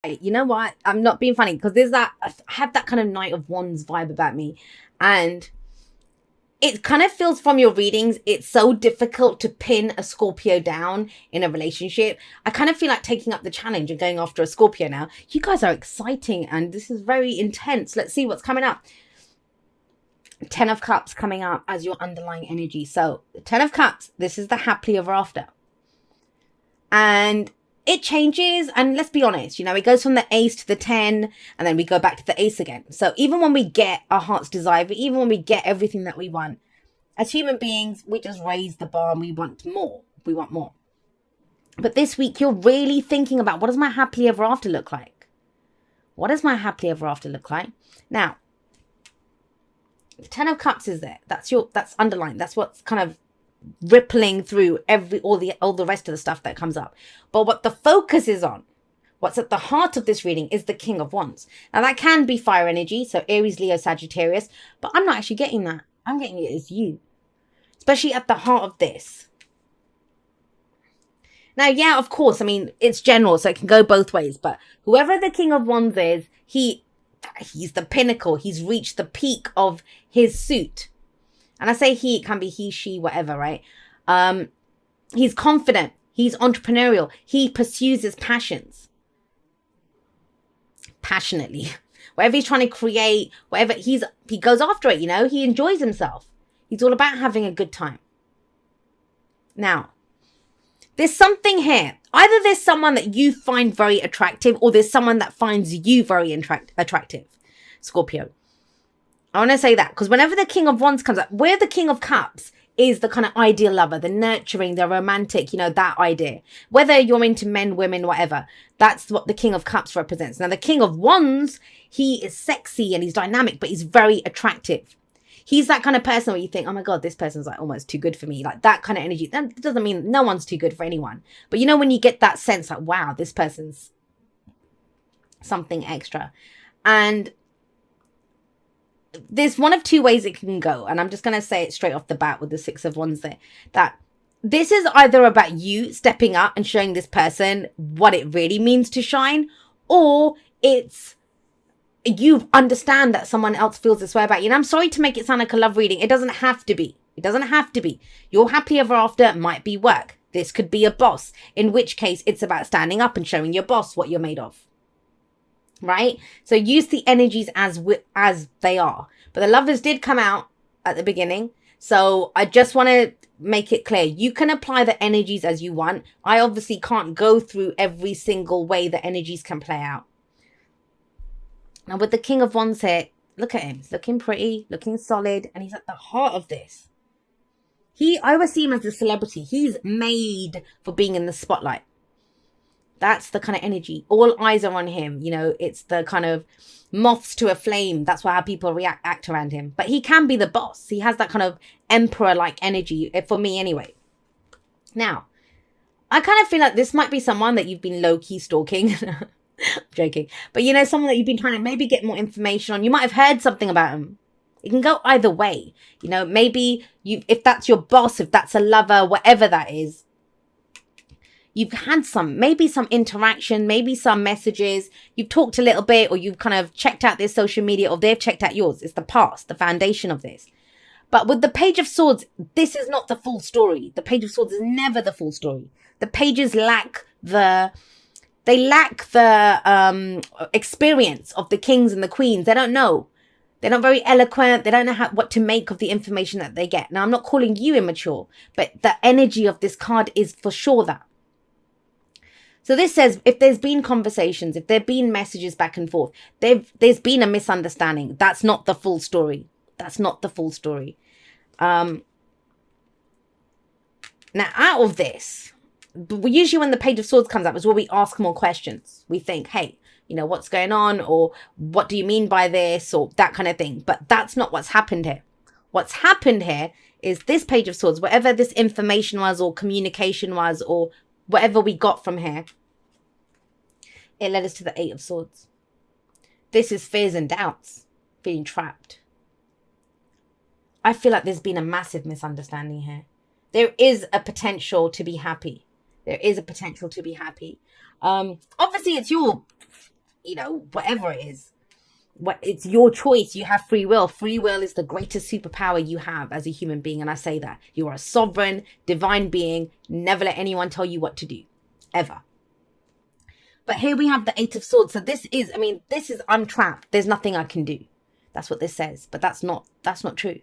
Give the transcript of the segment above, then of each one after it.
You know what? I'm not being funny because there's that, I have that kind of Knight of Wands vibe about me. And it kind of feels from your readings, it's so difficult to pin a Scorpio down in a relationship. I kind of feel like taking up the challenge and going after a Scorpio now. You guys are exciting and this is very intense. Let's see what's coming up. 10 of Cups coming up as your underlying energy. So 10 of Cups, this is the happily ever after. And it changes, and let's be honest, it goes from the ace to the 10, and then we go back to the ace again. So even when we get our heart's desire, even when we get everything that we want, as human beings, we just raise the bar and we want more. We want more. But this week, you're really thinking about, what does my happily ever after look like? What does my happily ever after look like? Now, the 10 of Cups is there. That's underlined. That's what's kind of rippling through all the rest of the stuff that comes up. But what the focus is on, what's at the heart of this reading, is the King of Wands. Now that can be fire energy, so Aries, Leo, Sagittarius, but I'm not actually getting that. I'm getting it as you, especially at the heart of this. Now, yeah, of course, I mean, it's general, so it can go both ways, but whoever the King of Wands is, he's the pinnacle. He's reached the peak of his suit. And I say he, it can be he, she, whatever, right? He's confident. He's entrepreneurial. He pursues his passions passionately. Whatever he's trying to create, whatever he goes after it, he enjoys himself. He's all about having a good time. Now, there's something here. Either there's someone that you find very attractive, or there's someone that finds you very attractive, Scorpio. I want to say that because whenever the King of Wands comes up, where the King of Cups is the kind of ideal lover, the nurturing, the romantic, that idea. Whether you're into men, women, whatever, that's what the King of Cups represents. Now, the King of Wands, he is sexy and he's dynamic, but he's very attractive. He's that kind of person where you think, oh my God, this person's like almost too good for me. Like that kind of energy. That doesn't mean no one's too good for anyone. But when you get that sense like, wow, this person's something extra. And there's one of two ways it can go. And I'm just going to say it straight off the bat with the 6 of Wands there. That this is either about you stepping up and showing this person what it really means to shine. Or it's you understand that someone else feels this way about you. And I'm sorry to make it sound like a love reading. It doesn't have to be. It doesn't have to be. Your happy ever after might be work. This could be a boss. In which case it's about standing up and showing your boss what you're made of. Right? So use the energies as they are. But the Lovers did come out at the beginning. So I just want to make it clear. You can apply the energies as you want. I obviously can't go through every single way the energies can play out. Now with the King of Wands here, look at him. He's looking pretty, looking solid. And he's at the heart of this. I always see him as a celebrity. He's made for being in the spotlight. That's the kind of energy. All eyes are on him. It's the kind of moths to a flame. That's how people act around him. But he can be the boss. He has that kind of emperor-like energy, for me anyway. Now, I kind of feel like this might be someone that you've been low-key stalking. Joking. But someone that you've been trying to maybe get more information on. You might have heard something about him. It can go either way. Maybe if that's your boss, if that's a lover, whatever that is, you've had maybe some interaction, maybe some messages, you've talked a little bit, or you've kind of checked out their social media, or they've checked out yours. It's the past, the foundation of this. But with the Page of Swords, this is not the full story. The Page of Swords is never the full story. The pages lack the experience of the kings and the queens. They don't know. They're not very eloquent. They don't know what to make of the information that they get. Now, I'm not calling you immature, but the energy of this card is for sure that. So this says, if there's been conversations, if there've been messages back and forth, there's been a misunderstanding. That's not the full story. That's not the full story. Now, out of this, usually when the Page of Swords comes up is where we ask more questions. We think, hey, what's going on? Or what do you mean by this? Or that kind of thing. But that's not what's happened here. What's happened here is this Page of Swords, whatever this information was or communication was or whatever we got from here, it led us to the 8 of Swords. This is fears and doubts, feeling trapped. I feel like there's been a massive misunderstanding here. There is a potential to be happy. There is a potential to be happy. Obviously, it's your, whatever it is. It's your choice. You have free will. Free will is the greatest superpower you have as a human being. And I say that. You are a sovereign, divine being. Never let anyone tell you what to do. Ever. But here we have the Eight of Swords. So this is, I'm trapped. There's nothing I can do. That's what this says. But that's not true.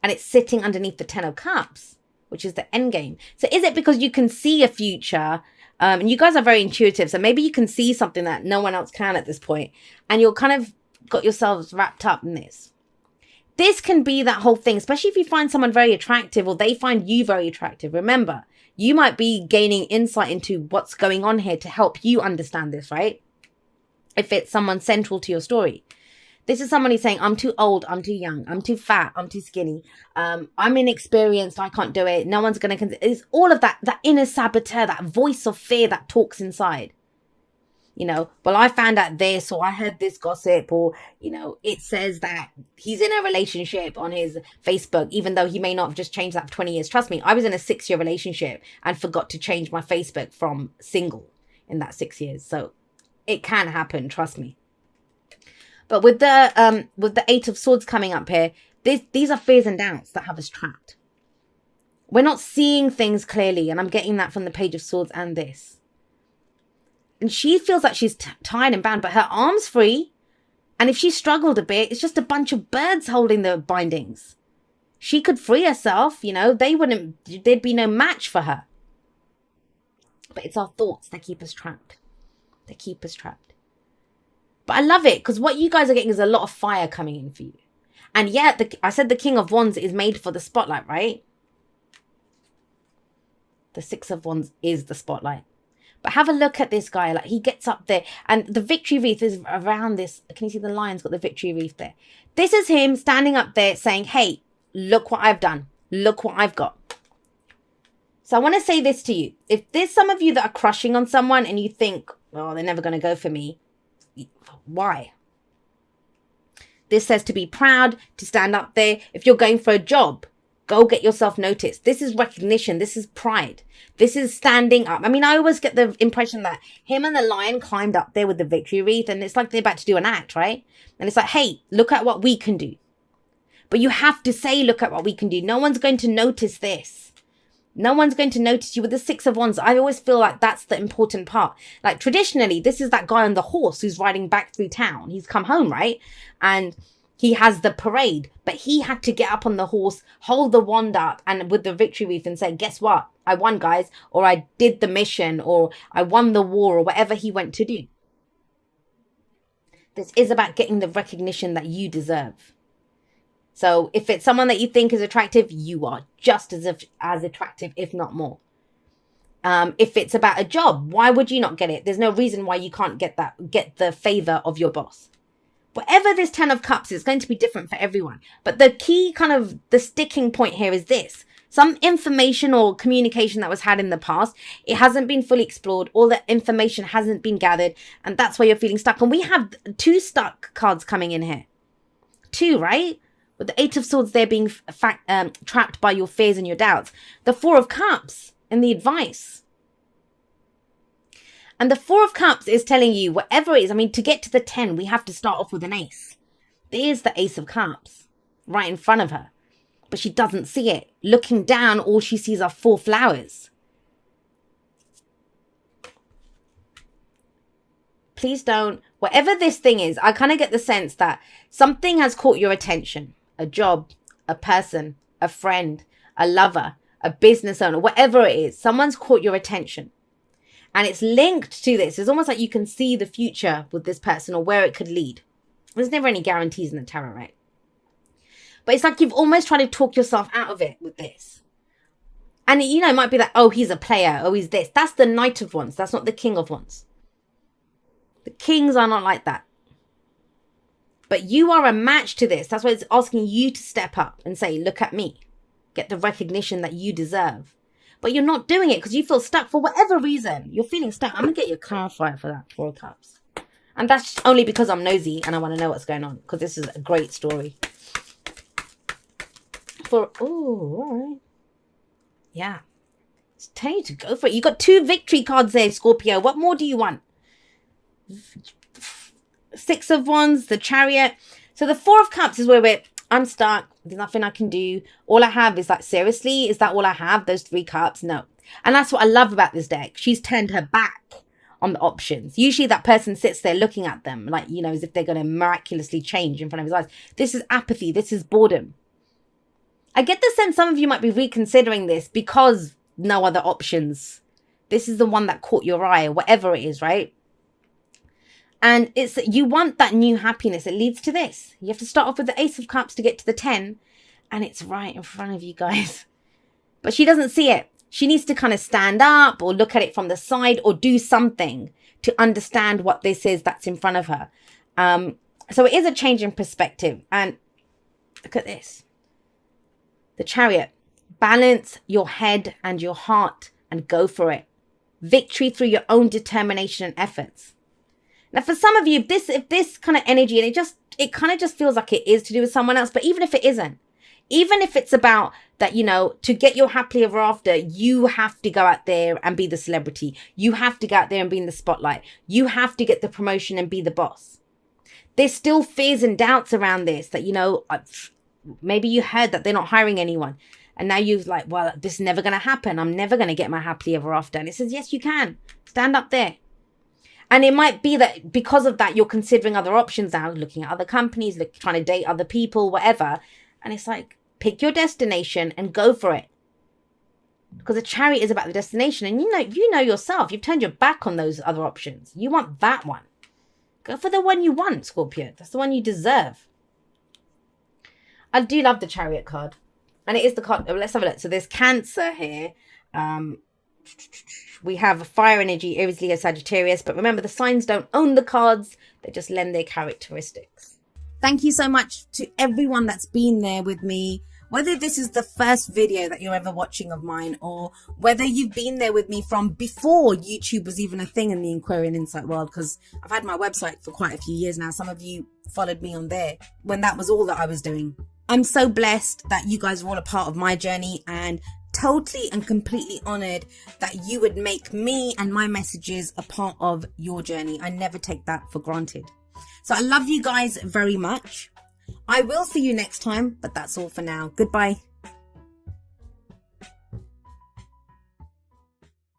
And it's sitting underneath the Ten of Cups, which is the end game. So is it because you can see a future? And you guys are very intuitive. So maybe you can see something that no one else can at this point. And you're kind of got yourselves wrapped up in this. This can be that whole thing, especially if you find someone very attractive or they find you very attractive. Remember, you might be gaining insight into what's going on here to help you understand this, right? If it's someone central to your story. This is somebody saying, I'm too old, I'm too young, I'm too fat, I'm too skinny, I'm inexperienced, I can't do it, no one's going to... It's all of that inner saboteur, that voice of fear that talks inside. Well, I found out this, or I heard this gossip, or, it says that he's in a relationship on his Facebook, even though he may not have just changed that for 20 years. Trust me, I was in a 6-year relationship and forgot to change my Facebook from single in that 6 years. So it can happen, trust me. But with the Eight of Swords coming up here, these are fears and doubts that have us trapped. We're not seeing things clearly, and I'm getting that from the Page of Swords and this. And she feels like she's tied and bound, but her arm's free. And if she struggled a bit, it's just a bunch of birds holding the bindings. She could free herself, there'd be no match for her. But it's our thoughts that keep us trapped. They keep us trapped. But I love it, because what you guys are getting is a lot of fire coming in for you. And yet, I said the King of Wands is made for the spotlight, right? The Six of Wands is the spotlight. But have a look at this guy. Like, he gets up there, and the victory wreath is around this. Can you see the lion's got the victory wreath there? This is him standing up there saying, hey, look what I've done. Look what I've got. So I want to say this to you. If there's some of you that are crushing on someone and you think, oh, they're never going to go for me. Why? This says to be proud, to stand up there. If you're going for a job, go get yourself noticed. This is recognition. This is pride. This is standing up. I always get the impression that him and the lion climbed up there with the victory wreath, and it's like they're about to do an act, right? And it's like, hey, look at what we can do. But you have to say, look at what we can do. No one's going to notice this. No one's going to notice you with the Six of Wands. I always feel like that's the important part. Like, traditionally, this is that guy on the horse who's riding back through town. He's come home, right? And he has the parade, but he had to get up on the horse, hold the wand up and with the victory wreath and say, guess what? I won, guys, or I did the mission, or I won the war, or whatever he went to do. This is about getting the recognition that you deserve. So if it's someone that you think is attractive, you are just as attractive, if not more. If it's about a job, why would you not get it? There's no reason why you can't get the favor of your boss. Whatever this 10 of Cups is going to be different for everyone. But the key the sticking point here is this. Some information or communication that was had in the past, it hasn't been fully explored. All the information hasn't been gathered. And that's why you're feeling stuck. And we have 2 stuck cards coming in here. 2, right? With the Eight of Swords there being trapped by your fears and your doubts. The 4 of Cups and the advice. And the 4 of Cups is telling you whatever it is. To get to the 10, we have to start off with an ace. There's the Ace of Cups right in front of her. But she doesn't see it. Looking down, all she sees are 4 flowers. Please don't. Whatever this thing is, I kind of get the sense that something has caught your attention. A job, a person, a friend, a lover, a business owner, whatever it is. Someone's caught your attention. And it's linked to this. It's almost like you can see the future with this person or where it could lead. There's never any guarantees in the tarot, right? But it's like you've almost tried to talk yourself out of it with this. And, it might be like, oh, he's a player. Oh, he's this. That's the Knight of Wands. That's not the King of Wands. The kings are not like that. But you are a match to this. That's why it's asking you to step up and say, look at me. Get the recognition that you deserve. But you're not doing it because you feel stuck for whatever reason. You're feeling stuck. I'm going to get you a clarifier for that. 4 of Cups. And that's only because I'm nosy and I want to know what's going on. Because this is a great story. All right. Yeah. Just tell you to go for it. You got 2 victory cards there, Scorpio. What more do you want? 6 of Wands, the Chariot. So the 4 of Cups is where I'm stuck. There's nothing I can do. All I have is like, seriously, is that all I have? Those 3 cups? No. And that's what I love about this deck. She's turned her back on the options. Usually that person sits there looking at them like, you know, as if they're going to miraculously change in front of his eyes. This is apathy. This is boredom. I get the sense some of you might be reconsidering this because no other options. This is the one that caught your eye or whatever it is, right? And it's, you want that new happiness. It leads to this. You have to start off with the Ace of Cups to get to the 10. And it's right in front of you guys. But she doesn't see it. She needs to kind of stand up or look at it from the side or do something to understand what this is that's in front of her. So it is a change in perspective. And look at this. The Chariot. Balance your head and your heart and go for it. Victory through your own determination and efforts. Now, for some of you, if this kind of energy, and it kind of just feels like it is to do with someone else, but even if it isn't, even if it's about that, you know, to get your happily ever after, you have to go out there and be the celebrity. You have to go out there and be in the spotlight. You have to get the promotion and be the boss. There's still fears and doubts around this that, you know, maybe you heard that they're not hiring anyone. And now you're like, well, this is never going to happen. I'm never going to get my happily ever after. And it says, yes, you can. Stand up there. And it might be that because of that, you're considering other options now, looking at other companies, trying to date other people, whatever. And it's like, pick your destination and go for it. Because a Chariot is about the destination. And you know yourself, you've turned your back on those other options. You want that one. Go for the one you want, Scorpio. That's the one you deserve. I do love the Chariot card. And it is the card. Let's have a look. So there's Cancer here. We have fire energy, Aries, Leo, Sagittarius. But remember, the signs don't own the cards. They just lend their characteristics. Thank you so much to everyone that's been there with me. Whether this is the first video that you're ever watching of mine, or whether you've been there with me from before YouTube was even a thing in the Aquarian Insight world, because I've had my website for quite a few years now. Some of you followed me on there when that was all that I was doing. I'm so blessed that you guys are all a part of my journey, and totally and completely honored that you would make me and my messages a part of your journey. I never take that for granted. So I love you guys very much. I will see you next time, but that's all for now. Goodbye.